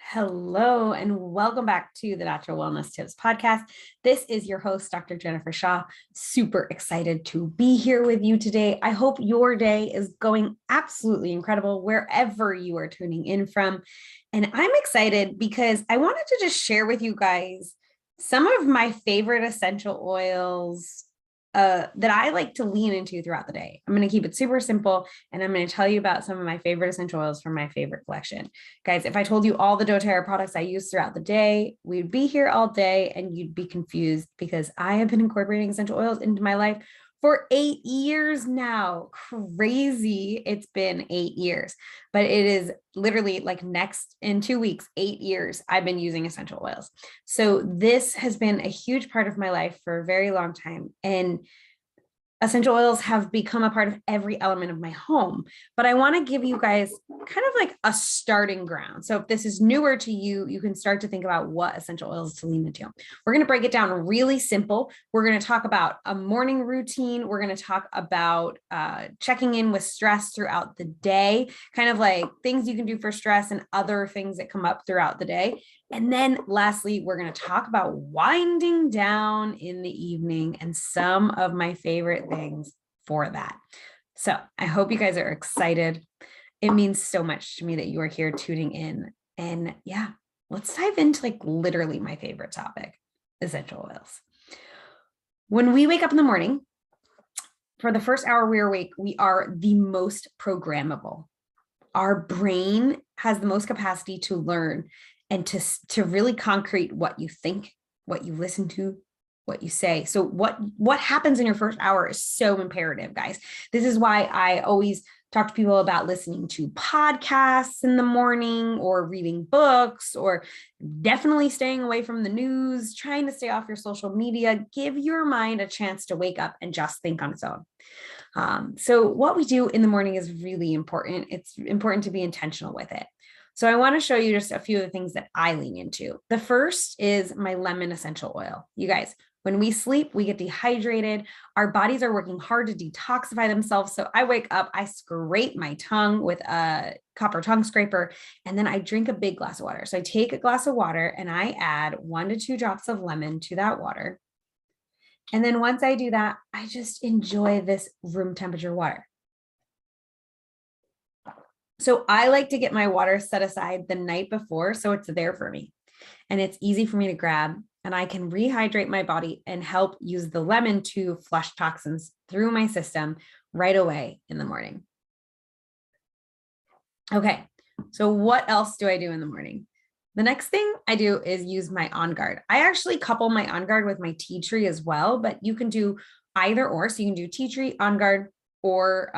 Hello, and welcome back to the Natural Wellness Tips podcast. This is your host, Dr. Jennifer Shaw. Super excited to be here with you today. I hope your day is going absolutely incredible wherever you are tuning in from. And I'm excited because I wanted to just share with you guys some of my favorite essential oils that I like to lean into throughout the day. I'm going to keep it super simple, and I'm going to tell you about some of my favorite essential oils from my favorite collection. Guys, if I told you all the doTERRA products I use throughout the day, we'd be here all day and you'd be confused because I have been incorporating essential oils into my life for 8 years now. Crazy. It's been 8 years, but it is literally like next in 2 weeks, 8 years I've been using essential oils. So this has been a huge part of my life for a very long time. And essential oils have become a part of every element of my home, but I want to give you guys kind of like a starting ground. So if this is newer to you, you can start to think about what essential oils to lean into. We're going to break it down really simple. We're going to talk about a morning routine. We're going to talk about checking in with stress throughout the day, kind of like things you can do for stress and other things that come up throughout the day. And then lastly, we're going to talk about winding down in the evening and some of my favorite things for that. So I hope you guys are excited. It means so much to me that you are here tuning in. And yeah, let's dive into like literally my favorite topic, essential oils. When we wake up in the morning, for the first hour we are awake, we are the most programmable. Our brain has the most capacity to learn and to really concrete what you think, what you listen to, what you say. So what happens in your first hour is so imperative, guys. This is why I always talk to people about listening to podcasts in the morning or reading books, or definitely staying away from the news, trying to stay off your social media. Give your mind a chance to wake up and just think on its own. So what we do in the morning is really important. It's important to be intentional with it. So I want to show you just a few of the things that I lean into. The first is my lemon essential oil. You guys, when we sleep, we get dehydrated. Our bodies are working hard to detoxify themselves. So I wake up, I scrape my tongue with a copper tongue scraper, and then I drink a big glass of water. So I take a glass of water and I add 1 to 2 drops of lemon to that water. And then once I do that, I just enjoy this room temperature water. So I like to get my water set aside the night before, so it's there for me and it's easy for me to grab, and I can rehydrate my body and help use the lemon to flush toxins through my system right away in the morning. Okay, so what else do I do in the morning? The next thing I do is use my On Guard. I actually couple my On Guard with my tea tree as well, but you can do either or. So you can do tea tree, On Guard, or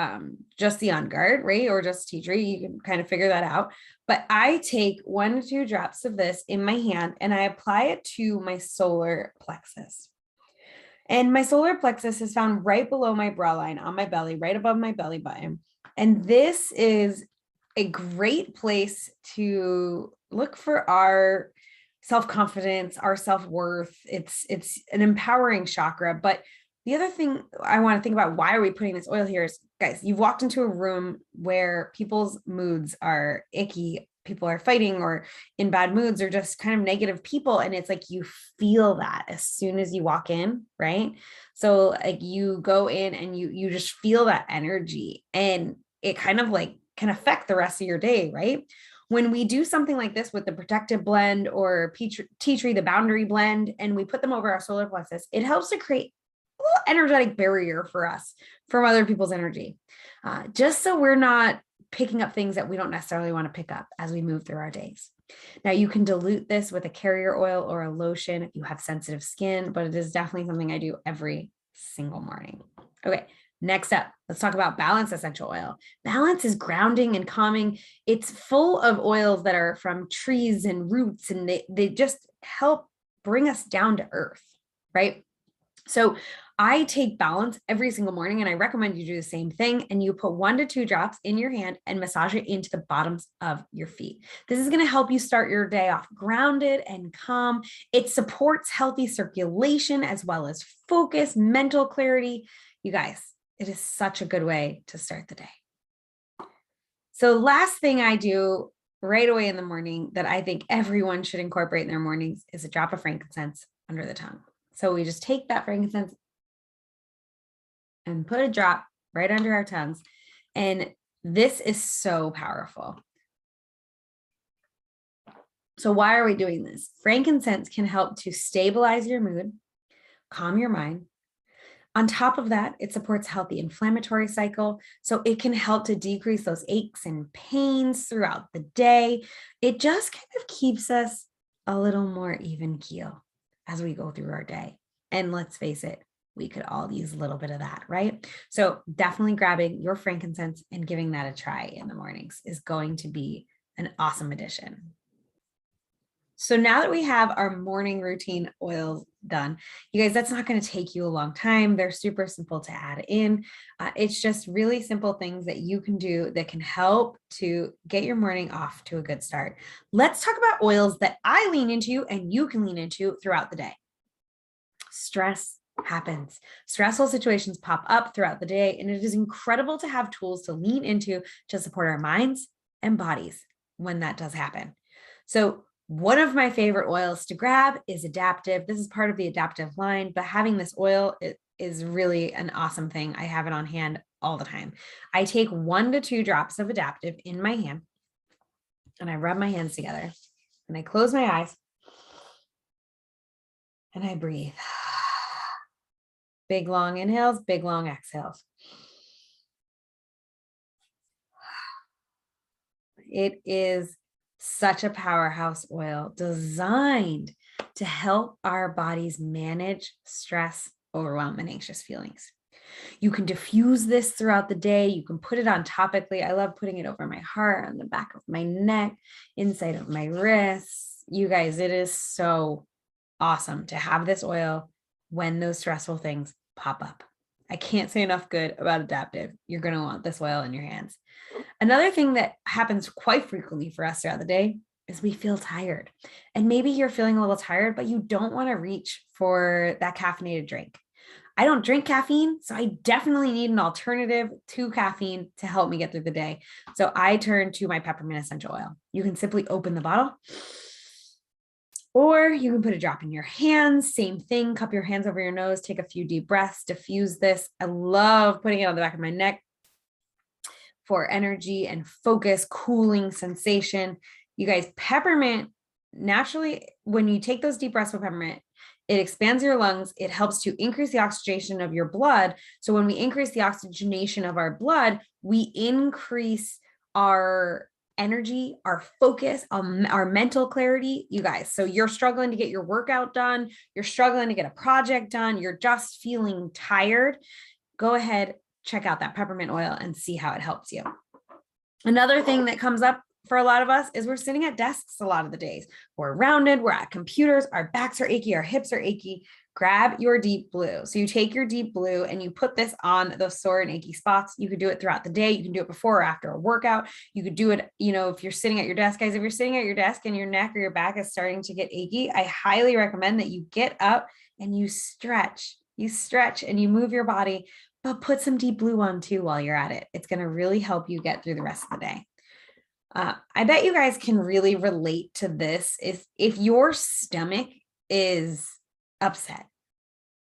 just the On Guard, right? Or just tea tree. You can kind of figure that out. But I take 1 to 2 drops of this in my hand and I apply it to my solar plexus. And my solar plexus is found right below my brow line on my belly, right above my belly button. And this is a great place to look for our self-confidence, our self-worth. It's an empowering chakra. But the other thing I want to think about, why are we putting this oil here, is, guys, you've walked into a room where people's moods are icky, people are fighting or in bad moods or just kind of negative people. And it's like, you feel that as soon as you walk in, right? So like you go in and you just feel that energy, and it kind of like can affect the rest of your day, right? When we do something like this with the protective blend or tea tree, the boundary blend, and we put them over our solar plexus, it helps to create a little energetic barrier for us from other people's energy, just so we're not picking up things that we don't necessarily want to pick up as we move through our days. Now, you can dilute this with a carrier oil or a lotion if you have sensitive skin, but it is definitely something I do every single morning. Okay, next up, let's talk about Balance essential oil. Balance is grounding and calming. It's full of oils that are from trees and roots, and they just help bring us down to earth, right? So I take Balance every single morning, and I recommend you do the same thing. And you put 1 to 2 drops in your hand and massage it into the bottoms of your feet. This is going to help you start your day off grounded and calm. It supports healthy circulation as well as focus, mental clarity. You guys, it is such a good way to start the day. So last thing I do right away in the morning that I think everyone should incorporate in their mornings is a drop of frankincense under the tongue. So we just take that frankincense and put a drop right under our tongues. And this is so powerful. So why are we doing this? Frankincense can help to stabilize your mood, calm your mind. On top of that, it supports healthy inflammatory cycle. So it can help to decrease those aches and pains throughout the day. It just kind of keeps us a little more even keel as we go through our day. And let's face it, we could all use a little bit of that, right? So definitely grabbing your frankincense and giving that a try in the mornings is going to be an awesome addition. So now that we have our morning routine oils done, you guys, that's not going to take you a long time. They're super simple to add in. It's just really simple things that you can do that can help to get your morning off to a good start. Let's talk about oils that I lean into and you can lean into throughout the day. Stress happens. Stressful situations pop up throughout the day, and it is incredible to have tools to lean into to support our minds and bodies when that does happen. So one of my favorite oils to grab is Adaptive. This is part of the Adaptive line, but having this oil is really an awesome thing. I have it on hand all the time. I take 1 to 2 drops of Adaptive in my hand and I rub my hands together and I close my eyes and I breathe. Big long inhales, big long exhales. It is such a powerhouse oil designed to help our bodies manage stress, overwhelm, and anxious feelings. You can diffuse this throughout the day. You can put it on topically. I love putting it over my heart, on the back of my neck, inside of my wrists. You guys, it is so awesome to have this oil when those stressful things pop up. I can't say enough good about Adaptive. You're going to want this oil in your hands. Another thing that happens quite frequently for us throughout the day is we feel tired. And maybe you're feeling a little tired, but you don't want to reach for that caffeinated drink. I don't drink caffeine, so I definitely need an alternative to caffeine to help me get through the day. So I turn to my peppermint essential oil. You can simply open the bottle, or you can put a drop in your hands. Same thing, cup your hands over your nose, take a few deep breaths, diffuse this. I love putting it on the back of my neck for energy and focus, cooling sensation. You guys, peppermint, naturally, when you take those deep breaths with peppermint, it expands your lungs. It helps to increase the oxygenation of your blood. So when we increase the oxygenation of our blood, we increase our energy, our focus, our mental clarity, you guys. So you're struggling to get your workout done. You're struggling to get a project done. You're just feeling tired. Go ahead, check out that peppermint oil and see how it helps you. Another thing that comes up for a lot of us is we're sitting at desks a lot of the days. We're rounded, we're at computers, our backs are achy, our hips are achy. Grab your deep blue. So you take your deep blue and you put this on those sore and achy spots. You could do it throughout the day. You can do it before or after a workout. You could do it, if you're sitting at your desk, guys, if you're sitting at your desk and your neck or your back is starting to get achy, I highly recommend that you get up and you stretch and you move your body, but put some deep blue on too while you're at it. It's going to really help you get through the rest of the day. I bet you guys can really relate to this. If your stomach is upset,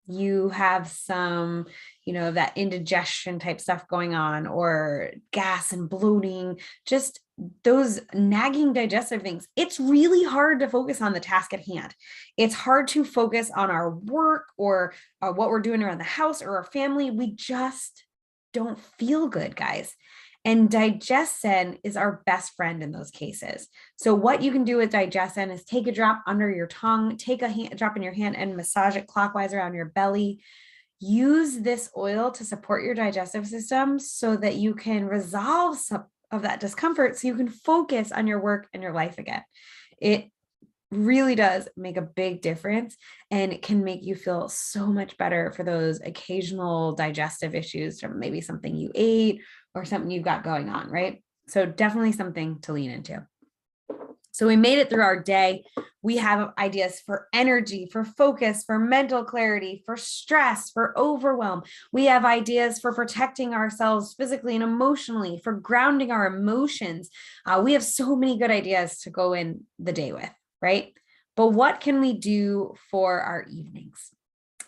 you have some, that indigestion type stuff going on, or gas and bloating, just those nagging digestive things, it's really hard to focus on the task at hand. It's hard to focus on our work or what we're doing around the house or our family. We just don't feel good, guys. And Digestin is our best friend in those cases. So what you can do with Digestin is take a drop under your tongue, take a drop in your hand and massage it clockwise around your belly. Use this oil to support your digestive system so that you can resolve some of that discomfort so you can focus on your work and your life again. It really does make a big difference, and it can make you feel so much better for those occasional digestive issues from maybe something you ate or something you've got going on, right? So definitely something to lean into. So we made it through our day. We have ideas for energy, for focus, for mental clarity, for stress, for overwhelm. We have ideas for protecting ourselves physically and emotionally, for grounding our emotions. We have so many good ideas to go in the day with, right? But what can we do for our evenings?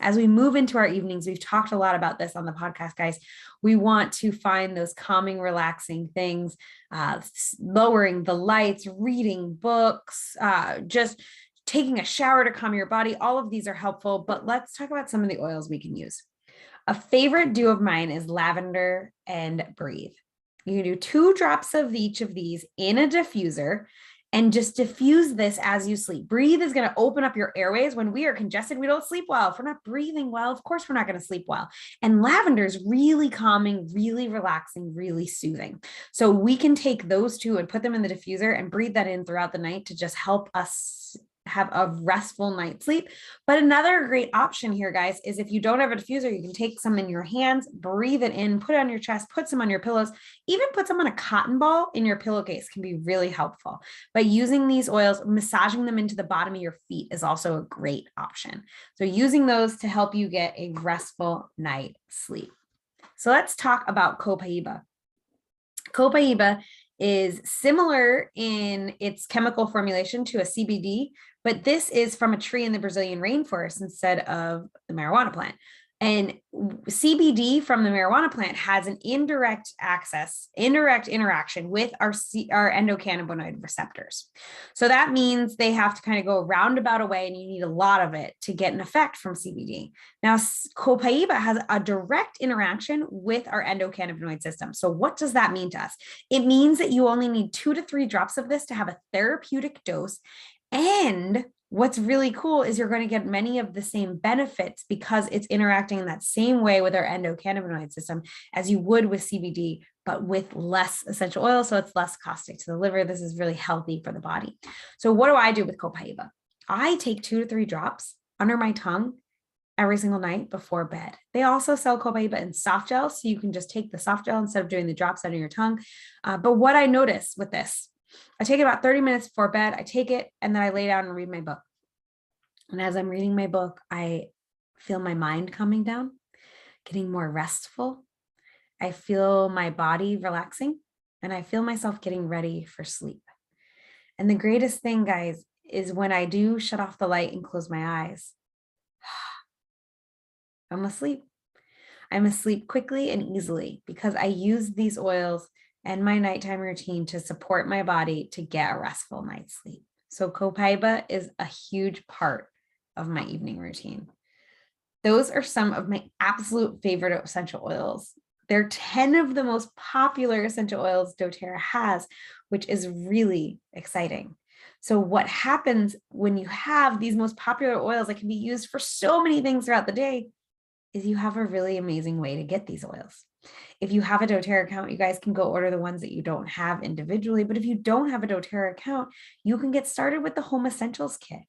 As we move into our evenings, we've talked a lot about this on the podcast, guys. We want to find those calming, relaxing things, lowering the lights, reading books, just taking a shower to calm your body. All of these are helpful, but let's talk about some of the oils we can use. A favorite do of mine is lavender and breathe. You can do 2 drops of each of these in a diffuser and just diffuse this as you sleep. Breathe is going to open up your airways. When we are congested, we don't sleep well. If we're not breathing well, of course, we're not going to sleep well. And lavender is really calming, really relaxing, really soothing. So we can take those 2 and put them in the diffuser and breathe that in throughout the night to just help us have a restful night's sleep. But another great option here, guys, is if you don't have a diffuser, you can take some in your hands, breathe it in, put it on your chest, put some on your pillows, even put some on a cotton ball in your pillowcase can be really helpful. But using these oils, massaging them into the bottom of your feet is also a great option. So using those to help you get a restful night's sleep. So let's talk about copaiba. Copaiba is similar in its chemical formulation to a CBD, but this is from a tree in the Brazilian rainforest instead of the marijuana plant. And CBD from the marijuana plant has an indirect interaction with our endocannabinoid receptors. So that means they have to kind of go a roundabout a way, and you need a lot of it to get an effect from CBD. Now, copaiba has a direct interaction with our endocannabinoid system. So what does that mean to us? It means that you only need 2 to 3 drops of this to have a therapeutic dose. And what's really cool is you're going to get many of the same benefits because it's interacting in that same way with our endocannabinoid system as you would with CBD, but with less essential oil. So it's less caustic to the liver. This is really healthy for the body. So what do I do with copaiba? I take 2 to 3 drops under my tongue every single night before bed. They also sell copaiba in soft gel, so you can just take the soft gel instead of doing the drops under your tongue. But what I notice with this, I take it about 30 minutes before bed. I take it and then I lay down and read my book. And as I'm reading my book, I feel my mind coming down, getting more restful. I feel my body relaxing, and I feel myself getting ready for sleep. And the greatest thing, guys, is when I do shut off the light and close my eyes, I'm asleep. I'm asleep quickly and easily because I use these oils and my nighttime routine to support my body to get a restful night's sleep. So copaiba is a huge part of my evening routine. Those are some of my absolute favorite essential oils. They're 10 of the most popular essential oils doTERRA has, which is really exciting. So what happens when you have these most popular oils that can be used for so many things throughout the day is you have a really amazing way to get these oils. If you have a doTERRA account, you guys can go order the ones that you don't have individually. But if you don't have a doTERRA account, you can get started with the Home Essentials Kit.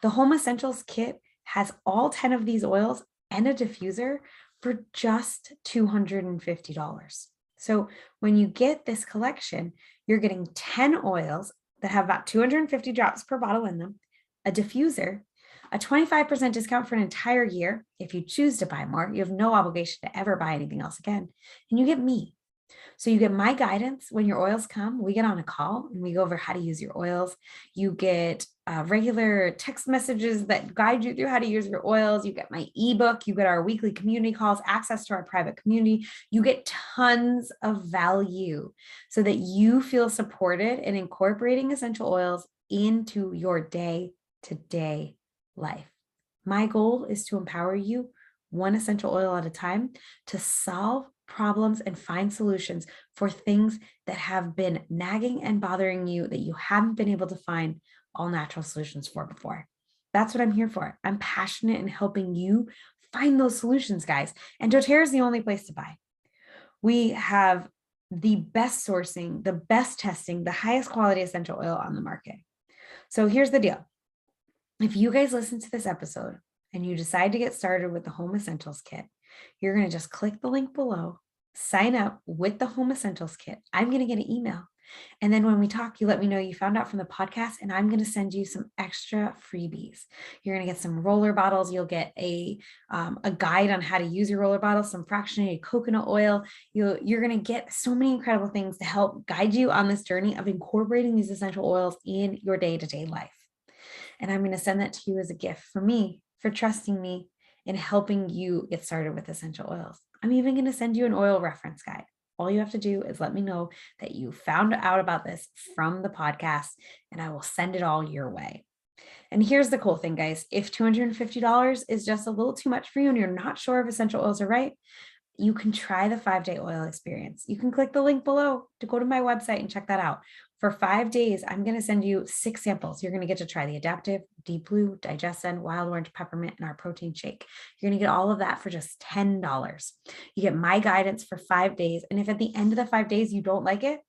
The Home Essentials Kit has all 10 of these oils and a diffuser for just $250. So when you get this collection, you're getting 10 oils that have about 250 drops per bottle in them, a diffuser, a 25% discount for an entire year. If you choose to buy more, you have no obligation to ever buy anything else again. And you get me. So you get my guidance when your oils come. We get on a call and we go over how to use your oils. You get regular text messages that guide you through how to use your oils. You get my ebook. You get our weekly community calls, access to our private community. You get tons of value so that you feel supported in incorporating essential oils into your day-to-day life. My goal is to empower you one essential oil at a time to solve problems and find solutions for things that have been nagging and bothering you that you haven't been able to find all natural solutions for before. That's what I'm here for. I'm passionate in helping you find those solutions, guys. And doTERRA is the only place to buy. We have the best sourcing, the best testing, the highest quality essential oil on the market. So here's the deal. If you guys listen to this episode and you decide to get started with the Home Essentials Kit, you're going to just click the link below, sign up with the Home Essentials Kit. I'm going to get an email And then when we talk, you let me know you found out from the podcast, and I'm going to send you some extra freebies. You're going to get some roller bottles. You'll get a guide on how to use your roller bottle, some fractionated coconut oil. You're going to get so many incredible things to help guide you on this journey of incorporating these essential oils in your day-to-day life. And I'm going to send that to you as a gift for me, for trusting me in helping you get started with essential oils. I'm even going to send you an oil reference guide. All you have to do is let me know that you found out about this from the podcast, and I will send it all your way. And here's the cool thing, guys. If $250 is just a little too much for you and you're not sure if essential oils are right, you can try the 5-day oil experience. You can click the link below to go to my website and check that out. For 5 days, I'm going to send you 6 samples. You're going to get to try the Adaptive, Deep Blue, Digestin, Wild Orange Peppermint, and our protein shake. You're going to get all of that for just $10. You get my guidance for 5 days. And if at the end of the 5 days you don't like it,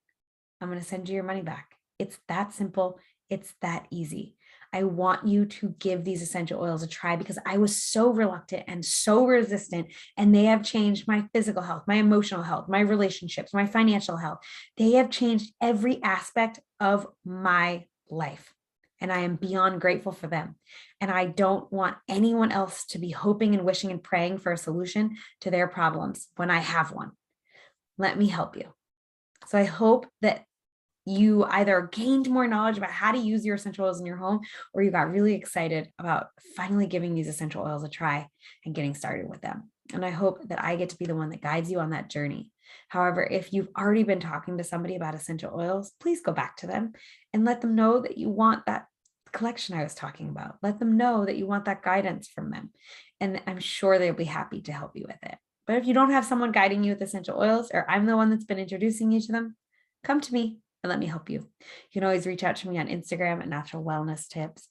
I'm going to send you your money back. It's that simple. It's that easy. I want you to give these essential oils a try because I was so reluctant and so resistant, and they have changed my physical health, my emotional health, my relationships, my financial health. They have changed every aspect of my life, and I am beyond grateful for them. And I don't want anyone else to be hoping and wishing and praying for a solution to their problems when I have one. Let me help you. So I hope that you either gained more knowledge about how to use your essential oils in your home, or you got really excited about finally giving these essential oils a try and getting started with them. And I hope that I get to be the one that guides you on that journey. However, if you've already been talking to somebody about essential oils, please go back to them and let them know that you want that collection I was talking about. Let them know that you want that guidance from them. And I'm sure they'll be happy to help you with it. But if you don't have someone guiding you with essential oils, or I'm the one that's been introducing you to them, come to me and let me help you. You can always reach out to me on Instagram at Natural Wellness Tips.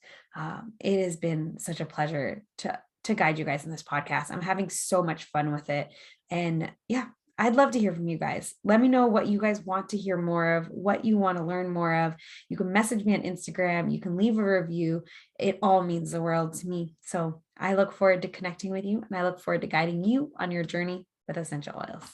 It has been such a pleasure to guide you guys in this podcast. I'm having so much fun with it. And yeah, I'd love to hear from you guys. Let me know what you guys want to hear more of, what you want to learn more of. You can message me on Instagram. You can leave a review. It all means the world to me. So I look forward to connecting with you, and I look forward to guiding you on your journey with essential oils.